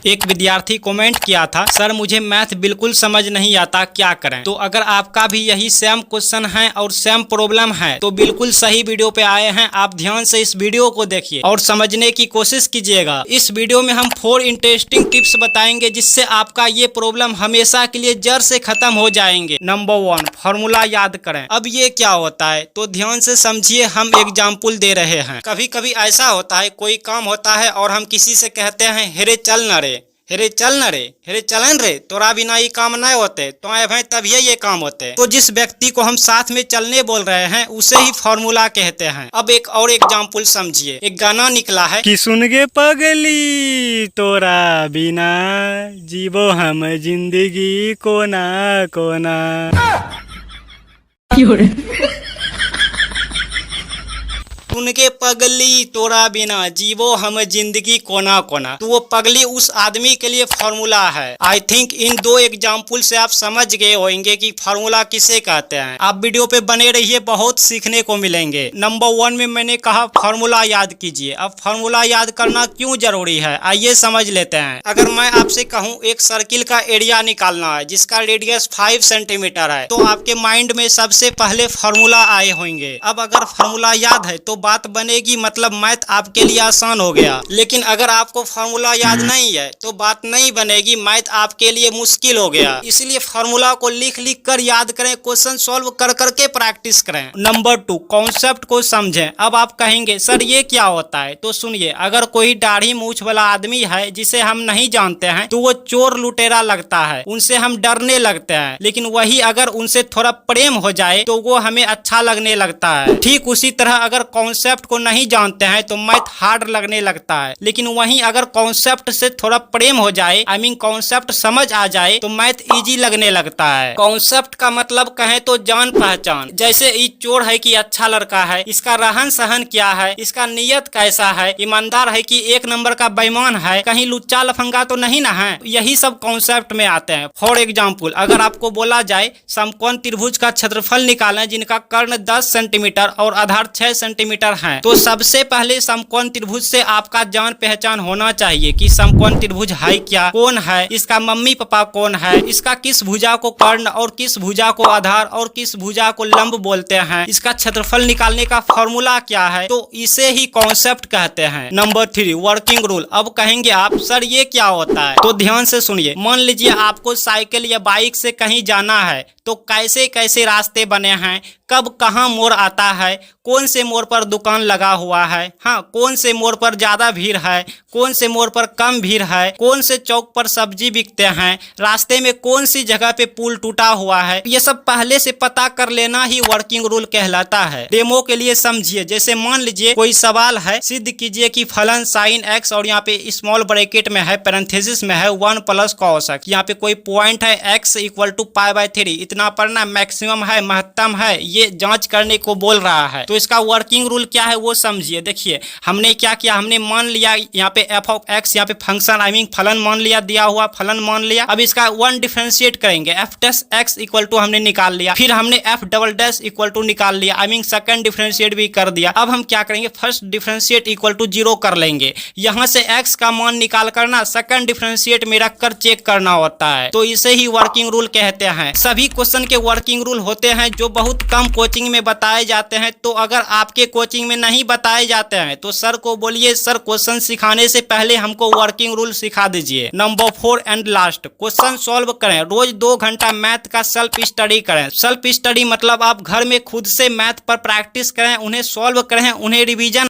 एक विद्यार्थी कमेंट किया था, सर मुझे मैथ बिल्कुल समझ नहीं आता, क्या करें। तो अगर आपका भी यही सेम क्वेश्चन है और सेम प्रॉब्लम है तो बिल्कुल सही वीडियो पे आए हैं। आप ध्यान से इस वीडियो को देखिए और समझने की कोशिश कीजिएगा। इस वीडियो में हम 4 इंटरेस्टिंग टिप्स बताएंगे जिससे आपका ये प्रॉब्लम हमेशा के लिए जड़ से खत्म हो जाएंगे। नंबर 1, फॉर्मूला याद करें। अब ये क्या होता है तो ध्यान से समझिए, हम एग्जाम्पल दे रहे हैं। कभी कभी ऐसा होता है, कोई काम होता है और हम किसी से कहते हैं, हेरे चल न रे, हेरे चल न रे, हेरे चलन रे, तोरा बिना ये काम नहीं होते, तो आए भाई तभी ये काम होते। तो जिस व्यक्ति को हम साथ में चलने बोल रहे हैं उसे ही फॉर्मूला कहते हैं। अब एक और एग्जाम्पल समझिए। एक गाना निकला है कि सुन गे पगली तोरा बिना जीवो हम जिंदगी कोना कोना। सुन के पगली तोरा बिना जीवो हम जिंदगी कोना कोना। तो वो पगली उस आदमी के लिए फॉर्मूला है। आई थिंक इन 2 एग्जाम्पल से आप समझ गए होंगे कि फॉर्मूला किसे कहते हैं। आप वीडियो पे बने रहिए, बहुत सीखने को मिलेंगे। नंबर 1 में मैंने कहा फॉर्मूला याद कीजिए। अब फॉर्मूला याद करना क्यों जरूरी है, आइए समझ लेते हैं। अगर मैं आपसे कहूँ एक सर्किल का एरिया निकालना है जिसका रेडियस 5 सेंटीमीटर है, तो आपके माइंड में सबसे पहले फॉर्मूला आए होंगे। अब अगर फॉर्मूला याद है तो बात बनेगी, मतलब मैथ आपके लिए आसान हो गया। लेकिन अगर आपको फॉर्मूला याद नहीं है तो बात नहीं बनेगी, मैथ आपके लिए मुश्किल हो गया। इसलिए फॉर्मूला को लिख लिख कर याद करें, क्वेश्चन सॉल्व कर करके प्रैक्टिस करें। नंबर 2, कॉन्सेप्ट को समझें। अब आप कहेंगे सर ये क्या होता है, तो सुनिए। अगर कोई दाढ़ी मूछ वाला आदमी है जिसे हम नहीं जानते हैं तो वो चोर लुटेरा लगता है, उनसे हम डरने लगते हैं। लेकिन वही अगर उनसे थोड़ा प्रेम हो जाए तो वो हमें अच्छा लगने लगता है। ठीक उसी तरह अगर कॉन्सेप्ट को नहीं जानते हैं तो मैथ हार्ड लगने लगता है। लेकिन वहीं अगर कॉन्सेप्ट से थोड़ा प्रेम हो जाए, आई मीन कॉन्सेप्ट समझ आ जाए, तो मैथ इजी लगने लगता है। कॉन्सेप्ट का मतलब कहें तो जान पहचान। जैसे ये चोर है कि अच्छा लड़का है, इसका रहन सहन क्या है, इसका नियत कैसा है, ईमानदार है कि 1 नंबर का बेईमान है, कहीं लुच्चा लफंगा तो नहीं ना है। यही सब कॉन्सेप्ट में आते हैं। फॉर एग्जाम्पल अगर आपको बोला जाए समकोण त्रिभुज का क्षेत्रफल निकालना जिनका कर्ण 10 सेंटीमीटर और आधार 6 सेंटीमीटर है, तो सबसे पहले समकोण त्रिभुज से आपका जान पहचान होना चाहिए कि समकोण त्रिभुज है क्या, कौन है, इसका मम्मी पापा कौन है, इसका किस भुजा को कर्ण और किस भुजा को आधार और किस भुजा को लंब बोलते हैं, इसका क्षेत्रफल निकालने का फॉर्मूला क्या है, तो इसे ही कॉन्सेप्ट कहते हैं। Number 3, working rule. अब कहेंगे आप सर ये क्या होता है, तो ध्यान से सुनिए। मान लीजिए आपको साइकिल या बाइक से कहीं जाना है तो कैसे कैसे रास्ते बने हैं, कब कहाँ मोड़ आता है, कौन से मोड़ पर दुकान लगा हुआ है, हाँ कौन से मोड़ पर ज्यादा भीड़ है, कौन से मोड़ पर कम भीड़ है, कौन से चौक पर सब्जी बिकते हैं, रास्ते में कौन सी जगह पे पुल टूटा हुआ है, ये सब पहले से पता कर लेना ही वर्किंग रूल कहलाता है। डेमो के लिए समझिए। जैसे मान लीजिए कोई सवाल है, सिद्ध कीजिए कि फलन साइन x और यहाँ पे स्मॉल ब्रैकेट में है, पैरेंथेसिस में है 1 + cos x, यहाँ पे कोई पॉइंट है x = π/3, इतना पढ़ना, मैक्सिमम है महत्तम है, ये जांच करने को बोल रहा है। तो इसका वर्किंग रूल क्या है वो समझिए। देखिए हमने क्या किया, हमने मान लिया यहाँ पे f(x), यहाँ पे फंक्शन आई मीन फलन मान लिया, दिया हुआ फलन मान लिया। अब इसका 1 डिफरेंशिएट करेंगे, f'(x) = हमने निकाल लिया, फिर हमने f'(= निकाल लिया, आई मीन सेकंड डिफरेंशिएट भी कर दिया। अब हम क्या करेंगे, फर्स्ट डिफरेंशिएट = 0 कर लेंगे। यहाँ से x का मान निकाल करना सेकंड डिफरेंशिएट में रख कर चेक करना होता है, तो इसे ही वर्किंग रूल कहते हैं। सभी क्वेश्चन के वर्किंग रूल होते हैं जो बहुत कम कोचिंग में बताए जाते हैं। तो अगर आपके कोचिंग में नहीं बताए जाते हैं तो सर को बोलिए, सर क्वेश्चन सिखाने से पहले हमको वर्किंग रूल सिखा दीजिए। Number 4 and last, question solve करें। रोज 2 घंटा मैथ का सेल्फ स्टडी करें। सेल्फ स्टडी मतलब आप घर में खुद से मैथ पर प्रैक्टिस करें, उन्हें सॉल्व करें, उन्हें रिवीजन